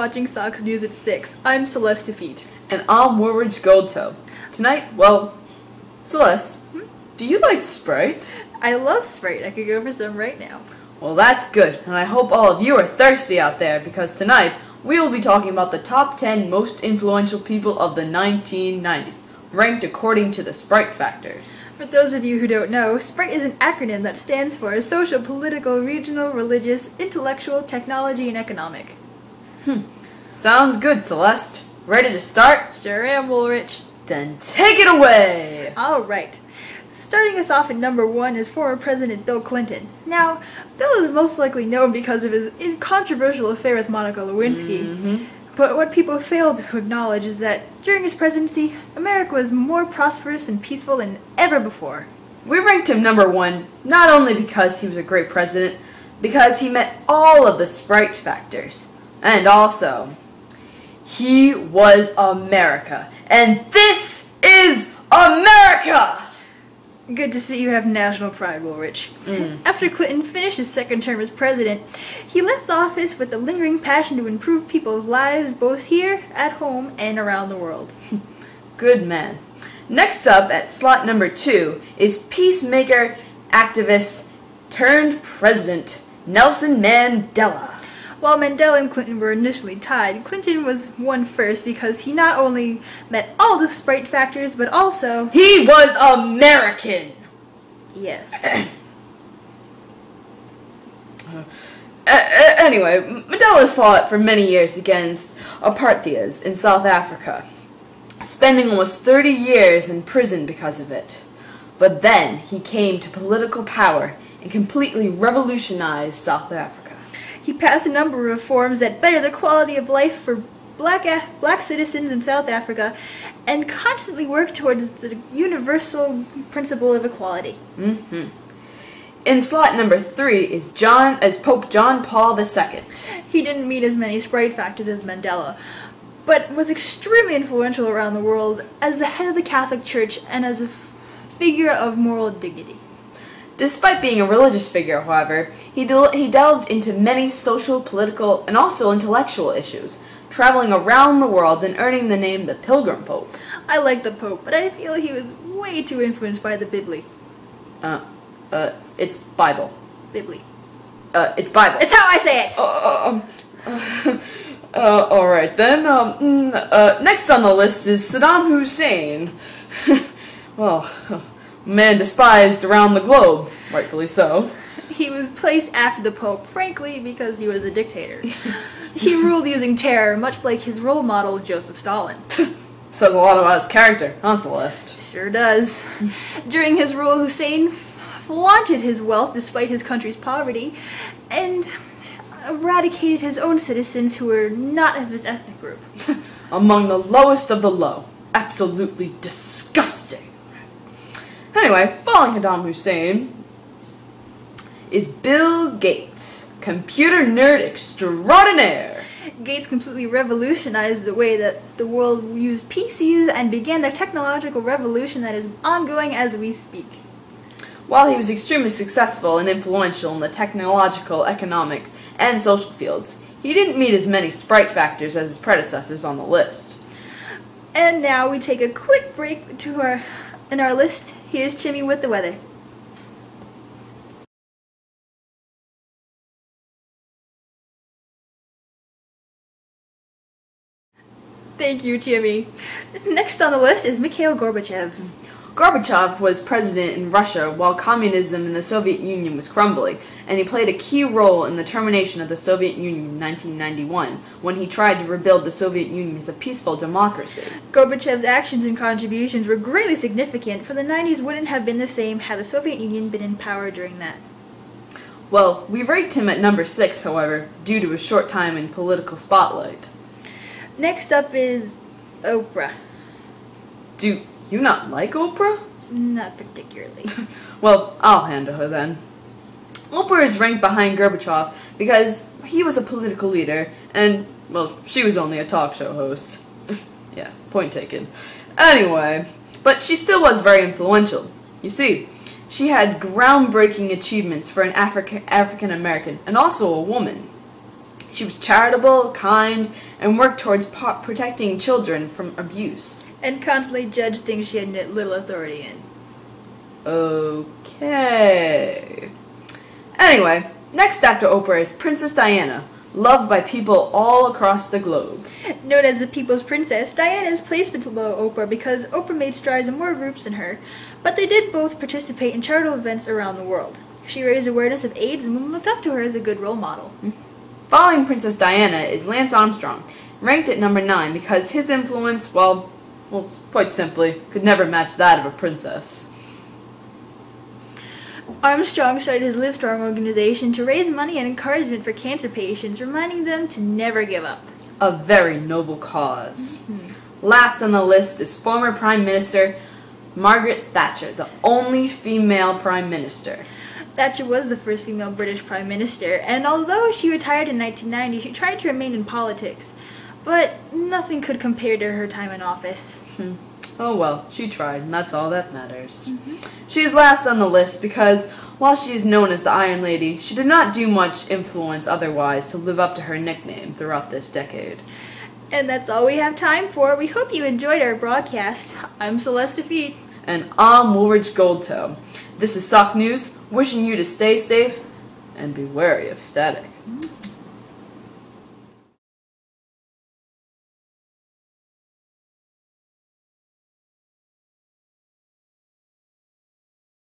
watching Sox News at 6. I'm Celeste Defeat. And I'm Woolridge Goldtoe. Tonight, well, Celeste, do you like Sprite? I love Sprite. I could go for some right now. Well, that's good, and I hope all of you are thirsty out there, because tonight we will be talking about the top 10 most influential people of the 1990s, ranked according to the Sprite factors. For those of you who don't know, SPRITE is an acronym that stands for Social, Political, Regional, Religious, Intellectual, Technology, and Economic. Sounds good, Celeste. Ready to start? Sure am, Woolrich. Then take it away! Alright. Starting us off at number 1 is former President Bill Clinton. Now, Bill is most likely known because of his controversial affair with Monica Lewinsky. But what people fail to acknowledge is that during his presidency, America was more prosperous and peaceful than ever before. We ranked him number 1 not only because he was a great president, because he met all of the Sprite factors. And also, he was America. And this is America! Good to see you have national pride, Woolrich. After Clinton finished his second term as president, he left office with a lingering passion to improve people's lives both here, at home, and around the world. Good man. Next up at slot number 2 is peacemaker, activist, turned president, Nelson Mandela. While Mandela and Clinton were initially tied, Clinton was won first because he not only met all the Sprite factors, but also... he was American! Yes. Anyway, Mandela fought for many years against apartheid in South Africa, spending almost 30 years in prison because of it. But then he came to political power and completely revolutionized South Africa. He passed a number of reforms that better the quality of life for black citizens in South Africa and constantly worked towards the universal principle of equality. In slot number 3 is Pope John Paul II. He didn't meet as many Sprite factors as Mandela, but was extremely influential around the world as the head of the Catholic Church and as a figure of moral dignity. Despite being a religious figure, however, he delved into many social, political, and also intellectual issues, traveling around the world and earning the name the Pilgrim Pope. I like the Pope, but I feel he was way too influenced by the Bibli. It's Bible. Bibli. It's Bible. It's how I say it! Alright then, next on the list is Saddam Hussein. Well, man despised around the globe, rightfully so. He was placed after the Pope, frankly, because he was a dictator. He ruled using terror, much like his role model, Joseph Stalin. Says a lot about his character, huh, Celeste? Sure does. During his rule, Hussein flaunted his wealth despite his country's poverty, and eradicated his own citizens who were not of his ethnic group. Among the lowest of the low. Absolutely disgusting. Anyway, following Saddam Hussein is Bill Gates, computer nerd extraordinaire. Gates completely revolutionized the way that the world used PCs and began the technological revolution that is ongoing as we speak. While he was extremely successful and influential in the technological, economics, and social fields, he didn't meet as many Sprite factors as his predecessors on the list. And now we take a quick break in our list. Here's Chimmy with the weather. Thank you, Chimmy. Next on the list is Mikhail Gorbachev. Gorbachev was president in Russia while communism in the Soviet Union was crumbling, and he played a key role in the termination of the Soviet Union in 1991, when he tried to rebuild the Soviet Union as a peaceful democracy. Gorbachev's actions and contributions were greatly significant, for the 90s wouldn't have been the same had the Soviet Union been in power during that. Well, we ranked him at number 6, however, due to his short time in political spotlight. Next up is Oprah. Do you not like Oprah? Not particularly. Well, I'll handle her then. Oprah is ranked behind Gorbachev because he was a political leader, and, well, she was only a talk show host. Yeah, point taken. Anyway, but she still was very influential. You see, she had groundbreaking achievements for an African American, and also a woman. She was charitable, kind, and worked towards protecting children from abuse. And constantly judged things she had little authority in. Okay. Anyway, next after Oprah is Princess Diana, loved by people all across the globe. Known as the People's Princess, Diana is placed below Oprah because Oprah made strides in more groups than her, but they did both participate in charitable events around the world. She raised awareness of AIDS and women looked up to her as a good role model. Following Princess Diana is Lance Armstrong, ranked at number 9 because his influence, well, quite simply, could never match that of a princess. Armstrong started his Livestrong organization to raise money and encouragement for cancer patients, reminding them to never give up. A very noble cause. Last on the list is former Prime Minister Margaret Thatcher, the only female Prime Minister. Thatcher was the first female British Prime Minister, and although she retired in 1990, she tried to remain in politics. But nothing could compare to her time in office. Oh well, she tried, and that's all that matters. She is last on the list because, while she is known as the Iron Lady, she did not do much influence otherwise to live up to her nickname throughout this decade. And that's all we have time for. We hope you enjoyed our broadcast. I'm Celeste Defeat. And I'm Woolridge Goldtoe. This is Sock News, wishing you to stay safe and be wary of static.